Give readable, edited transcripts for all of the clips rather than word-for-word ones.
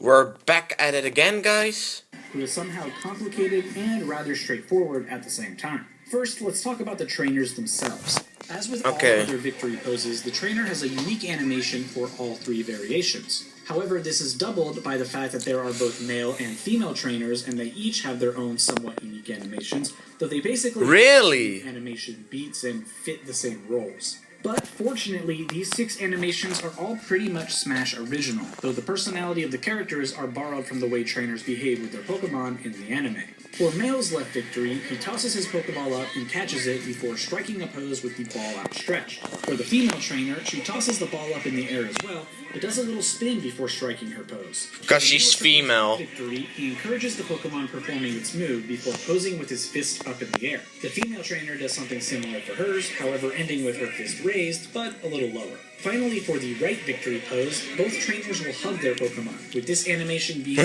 We're back at it again, guys. It is somehow complicated and rather straightforward at the same time. First, let's talk about the trainers themselves. As with all other victory poses, the trainer has a unique animation for all three variations. However, this is doubled by the fact that there are both male and female trainers, and they each have their own somewhat unique animations, though they basically have animation beats and fit the same roles. But fortunately, these 6 animations are all pretty much Smash original, though the personality of the characters are borrowed from the way trainers behave with their Pokemon in the anime. For Male's left victory, he tosses his Pokeball up and catches it before striking a pose with the ball outstretched. For the female trainer, she tosses the ball up in the air as well, but does a little spin before striking her pose. Because she's female. Victory, he encourages the Pokemon performing its move before posing with his fist up in the air. The female trainer does something similar for hers, however ending with her fist raised, but a little lower. Finally, for the right victory pose, both trainers will hug their Pokemon, with this animation being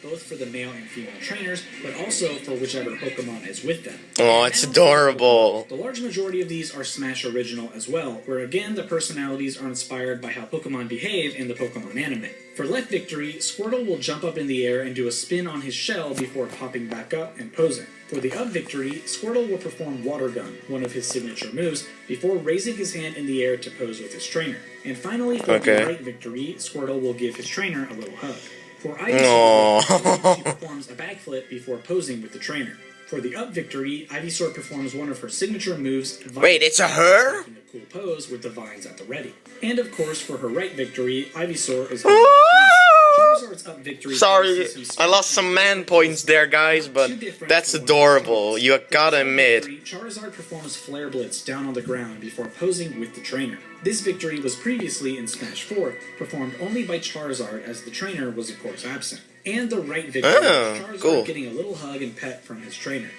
both for the male and female trainers, but also for whichever Pokemon is with them. Oh, it's adorable. The large majority of these are Smash original as well, where again the personalities are inspired by how Pokemon behave in the Pokemon anime. For left victory, Squirtle will jump up in the air and do a spin on his shell before popping back up and posing. For the up victory, Squirtle will perform Water Gun, one of his signature moves, before raising his hand in the air to pose with his trainer. And finally, for the right victory, Squirtle will give his trainer a little hug. For Ivysaur, she performs a backflip before posing with the trainer. For the up victory, Ivysaur performs one of her signature moves. Wait, it's a her? A cool pose with the vines at the ready. And of course, for her right victory, Ivysaur is Charizard's up victory. Sorry, I lost some man points there, guys, but that's adorable. You gotta admit. Charizard performs Flare Blitz down on the ground before posing with the trainer. This victory was previously in Smash 4, performed only by Charizard as the trainer was of course absent. And the right victory, Charizard getting a little hug and pet from his trainer.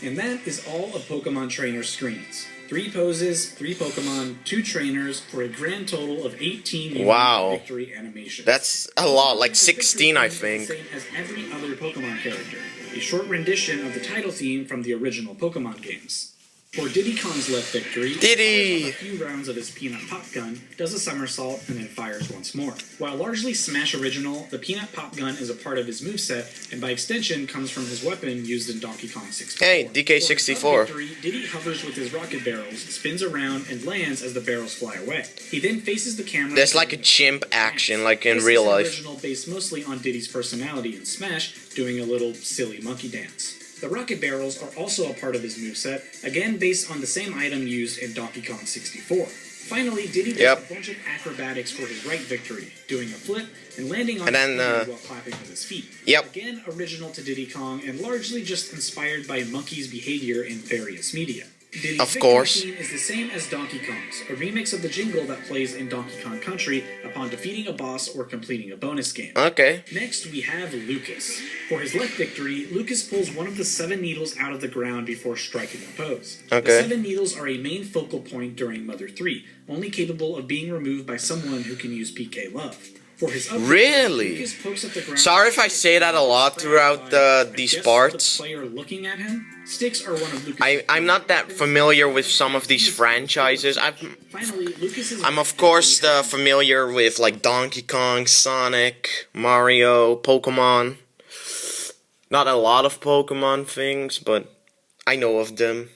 And that is all of Pokemon Trainer screens. 3 poses, 3 Pokemon, 2 trainers, for a grand total of 18 unique victory animations. That's a lot, like 16 I think. The same as every other Pokemon character. A short rendition of the title theme from the original Pokemon games. For Diddy Kong's left victory, Diddy! A few rounds of his Peanut Pop Gun, does a somersault, and then fires once more. While largely Smash original, the Peanut Pop Gun is a part of his moveset, and by extension comes from his weapon used in Donkey Kong 64. Hey, DK64. Victory, Diddy hovers with his rocket barrels, spins around, and lands as the barrels fly away. He then faces the camera. There's like a chimp action, like in real life. This is original based mostly on Diddy's personality in Smash, doing a little silly monkey dance. The rocket barrels are also a part of his moveset, again based on the same item used in Donkey Kong 64. Finally, Diddy does a bunch of acrobatics for his right victory, doing a flip and landing on his feet while clapping with his feet. Again, original to Diddy Kong and largely just inspired by Monkey's behavior in various media. Diddy's victory theme is the same as Donkey Kong's, a remix of the jingle that plays in Donkey Kong Country upon defeating a boss or completing a bonus game. Next, we have Lucas. For his left victory, Lucas pulls one of the 7 needles out of the ground before striking a pose. The 7 needles are a main focal point during Mother 3, only capable of being removed by someone who can use PK Love. For his really? Sorry if I say that a lot throughout these parts. The player looking at him, sticks are one of Lucas'. I'm not that familiar with some of these franchises. I'm of course familiar with like Donkey Kong, Sonic, Mario, Pokemon. Not a lot of Pokemon things, but I know of them.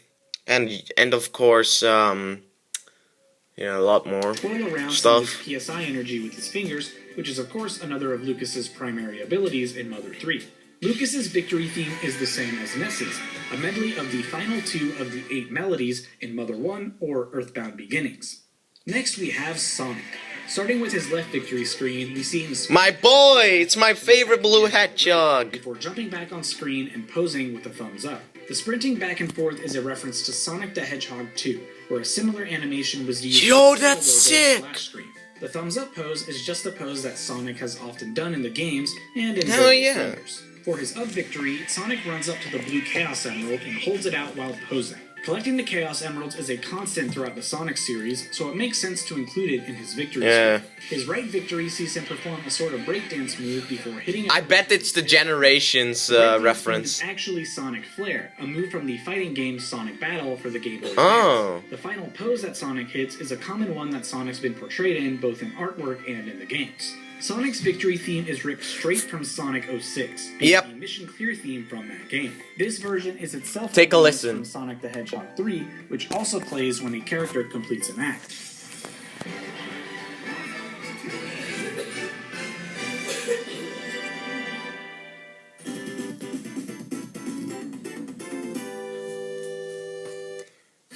And of course, yeah, a lot more stuff. PSI energy with his fingers, which is of course another of Lucas's primary abilities in Mother 3. Lucas's victory theme is the same as Ness's, a medley of the final 2 of the 8 melodies in Mother 1 or Earthbound Beginnings. Next we have Sonic. Starting with his left victory screen, we see him my boy! It's my favorite blue hedgehog! Before jumping back on screen and posing with a thumbs up. The sprinting back and forth is a reference to Sonic the Hedgehog 2, where a similar animation was used. Yo, that's sick! The thumbs up pose is just the pose that Sonic has often done in the games and in others. For his up victory, Sonic runs up to the blue Chaos Emerald and holds it out while posing. Collecting the Chaos Emeralds is a constant throughout the Sonic series, so it makes sense to include it in his victory screen. His right victory sees him perform a sort of breakdance move before hitting I bet it's the Generations reference. It's actually Sonic Flare, a move from the fighting game Sonic Battle for the Game Boy Advance. The final pose that Sonic hits is a common one that Sonic's been portrayed in both in artwork and in the games. Sonic's victory theme is ripped straight from Sonic 06, Yep. the Mission Clear theme from that game. This version is itself Take a removed listen. from Sonic the Hedgehog 3, which also plays when a character completes an act.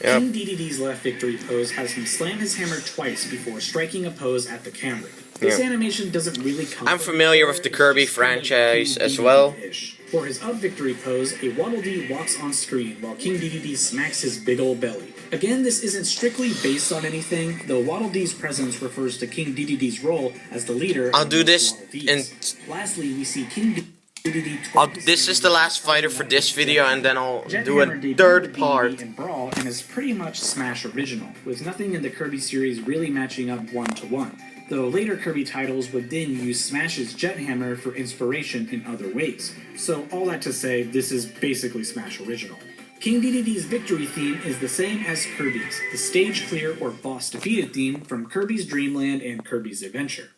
Yep. King Dedde's left victory pose has him slam his hammer twice before striking a pose at the camera. This Yep. animation doesn't really come I'm from familiar anywhere, with the it's Kirby just kind of franchise King as well. Dedede-ish. For his up victory pose, a Waddle Dee walks on screen while King Dedede smacks his big ol' belly. Again, this isn't strictly based on anything, though Waddle Dee's presence refers to King Dedede's role as the leader. I'll of do most this Waddle Dees. and Lastly, we see King Dedede this is the last fighter for this video, and then I'll Jet do a Hammer debuted third with part. Diddy in Brawl and is pretty much Smash original, with nothing in the Kirby series really matching up one-to-one, though later Kirby titles would then use Smash's Jet Hammer for inspiration in other ways. So all that to say, this is basically Smash original. King Dedede's victory theme is the same as Kirby's, the stage clear or boss defeated theme from Kirby's Dream Land and Kirby's Adventure.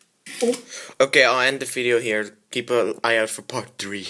Okay, I'll end the video here. Keep an eye out for part 3.